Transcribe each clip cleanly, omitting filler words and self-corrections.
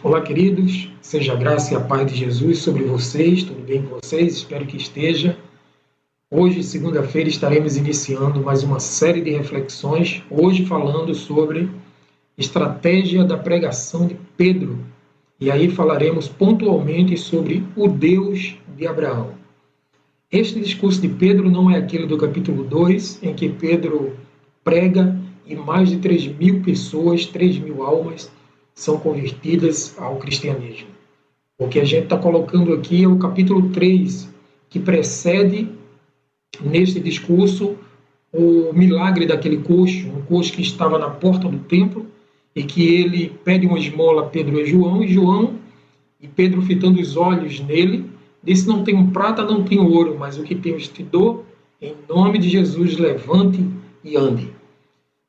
Olá, queridos, seja a graça e a paz de Jesus sobre vocês, tudo bem com vocês? Espero que esteja. Hoje, segunda-feira, estaremos iniciando mais uma série de reflexões, hoje falando sobre estratégia da pregação de Pedro. E aí falaremos pontualmente sobre o Deus de Abraão. Este discurso de Pedro não é aquele do capítulo 2, em que Pedro prega e mais de 3.000 pessoas, 3.000 almas, são convertidas ao cristianismo. O que a gente está colocando aqui é o capítulo 3, que precede, neste discurso, o milagre daquele coxo, um coxo que estava na porta do templo, e que ele pede uma esmola a Pedro e João, e Pedro, fitando os olhos nele, disse: não tenho prata, não tenho ouro, mas o que tenho te dou, em nome de Jesus, levante e ande.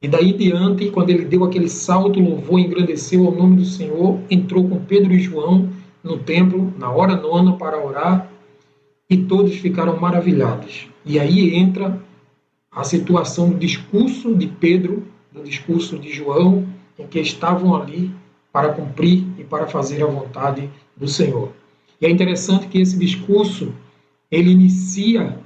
E daí em diante, quando ele deu aquele salto, louvou e engrandeceu ao nome do Senhor, entrou com Pedro e João no templo, na hora nona, para orar, e todos ficaram maravilhados. E aí entra a situação do discurso de Pedro, do discurso de João, em que estavam ali para cumprir e para fazer a vontade do Senhor. E é interessante que esse discurso, ele inicia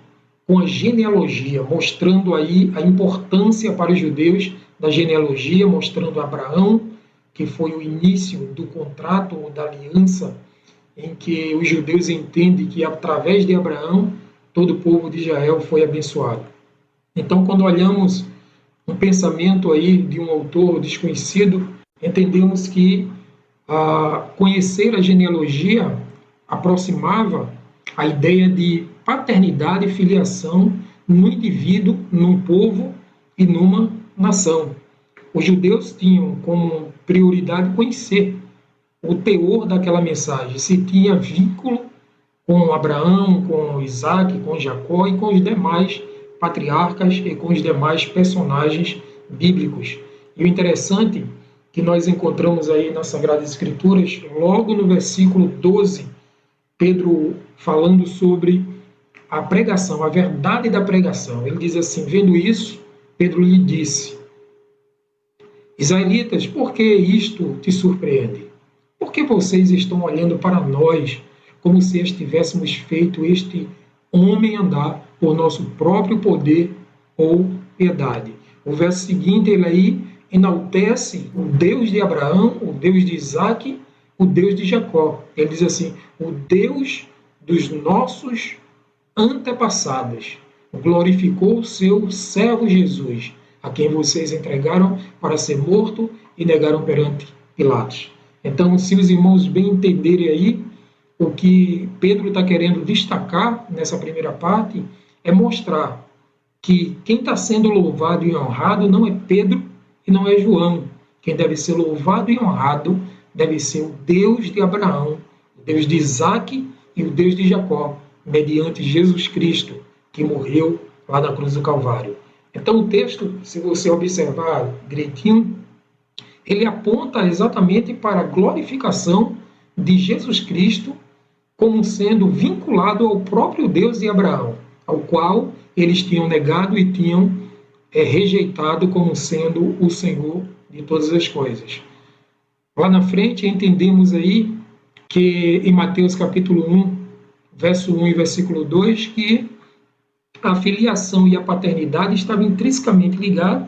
com a genealogia, mostrando aí a importância para os judeus da genealogia, mostrando Abraão, que foi o início do contrato ou da aliança, em que os judeus entendem que através de Abraão todo o povo de Israel foi abençoado. Então, quando olhamos um pensamento aí de um autor desconhecido, entendemos que conhecer a genealogia aproximava a ideia de paternidade e filiação no indivíduo, num povo e numa nação. Os judeus tinham como prioridade conhecer o teor daquela mensagem, se tinha vínculo com Abraão, com Isaac, com Jacó e com os demais patriarcas e com os demais personagens bíblicos. E o interessante que nós encontramos aí nas Sagradas Escrituras, logo no versículo 12, Pedro falando sobre a pregação, a verdade da pregação. Ele diz assim: vendo isso, Pedro lhe disse: Israelitas, por que isto te surpreende? Por que vocês estão olhando para nós como se estivéssemos feito este homem andar por nosso próprio poder ou piedade? O verso seguinte, ele aí enaltece o Deus de Abraão, o Deus de Isaac, o Deus de Jacó. Ele diz assim: o Deus dos nossos antepassados glorificou o seu servo Jesus, a quem vocês entregaram para ser morto e negaram perante Pilatos. Então, se os irmãos bem entenderem aí, o que Pedro está querendo destacar nessa primeira parte é mostrar que quem está sendo louvado e honrado não é Pedro e não é João. Quem deve ser louvado e honrado deve ser o Deus de Abraão, o Deus de Isaac e o Deus de Jacó, mediante Jesus Cristo, que morreu lá na cruz do Calvário. Então o texto, se você observar direitinho, ele aponta exatamente para a glorificação de Jesus Cristo como sendo vinculado ao próprio Deus de Abraão, ao qual eles tinham negado e tinham rejeitado como sendo o Senhor de todas as coisas. Lá na frente entendemos aí que em Mateus capítulo 1, verso 1 e versículo 2, que a filiação e a paternidade estavam intrinsecamente ligadas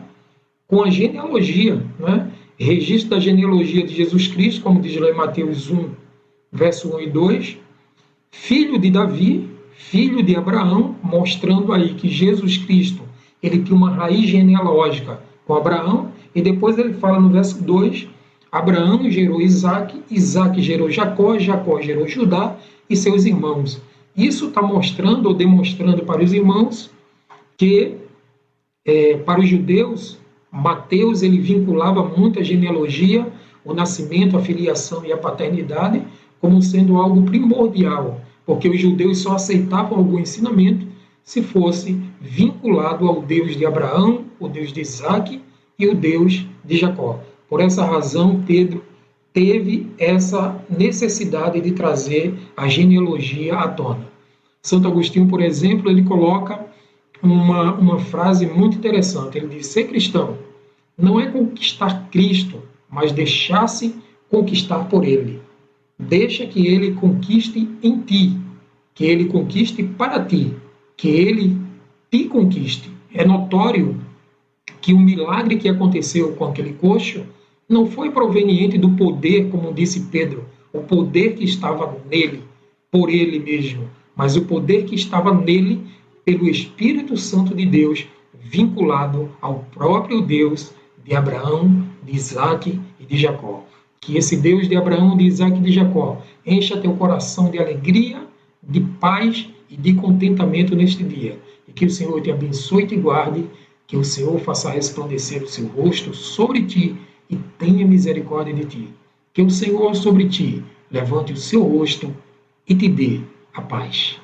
com a genealogia, né? Registro da genealogia de Jesus Cristo, como diz lá em Mateus 1, verso 1 e 2, filho de Davi, filho de Abraão, mostrando aí que Jesus Cristo ele tinha uma raiz genealógica com Abraão, e depois ele fala no verso 2, Abraão gerou Isaac, Isaac gerou Jacó, Jacó gerou Judá e seus irmãos. Isso está mostrando ou demonstrando para os irmãos que, para os judeus, Mateus ele vinculava muito a genealogia, o nascimento, a filiação e a paternidade como sendo algo primordial, porque os judeus só aceitavam algum ensinamento se fosse vinculado ao Deus de Abraão, o Deus de Isaac e o Deus de Jacó. Por essa razão, Pedro teve essa necessidade de trazer a genealogia à tona. Santo Agostinho, por exemplo, ele coloca uma frase muito interessante. Ele diz: ser cristão não é conquistar Cristo, mas deixar-se conquistar por Ele. Deixa que Ele conquiste em ti, que Ele conquiste para ti, que Ele te conquiste. É notório que o milagre que aconteceu com aquele coxo não foi proveniente do poder, como disse Pedro, o poder que estava nele, por ele mesmo, mas o poder que estava nele pelo Espírito Santo de Deus, vinculado ao próprio Deus de Abraão, de Isaac e de Jacó. Que esse Deus de Abraão, de Isaac e de Jacó encha teu coração de alegria, de paz e de contentamento neste dia. E que o Senhor te abençoe e te guarde, que o Senhor faça resplandecer o seu rosto sobre ti e tenha misericórdia de ti. Que o Senhor sobre ti levante o seu rosto e te dê a paz.